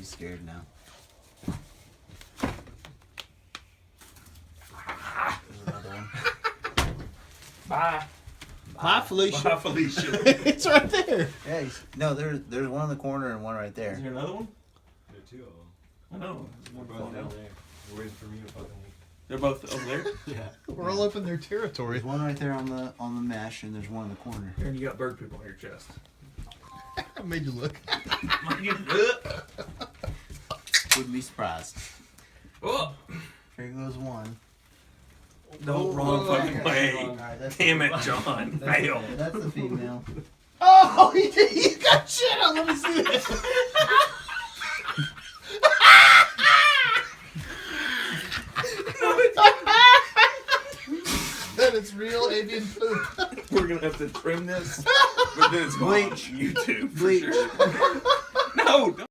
he's scared now. There's another one. Bye. Hi, Felicia. Bye, Felicia. It's right there. Yeah, no, there's one in the corner and one right there. Is there another one? There are 2 of them. I know. We're both down there. We're waiting for me to fucking. They're both over there. Yeah. We're all up in their territory. There's one right there on the mesh, and there's one in the corner. And you got bird poop on your chest. I made you look. Wouldn't be surprised. Oh, Here goes one. no, wrong fucking way. Alright, that's Damn it, John. Fail. That's the female. Oh, he got shit on. Let me see this. That is real avian poop. We're gonna have to trim this, but then it's going on YouTube for Bleach. sure. No, don't.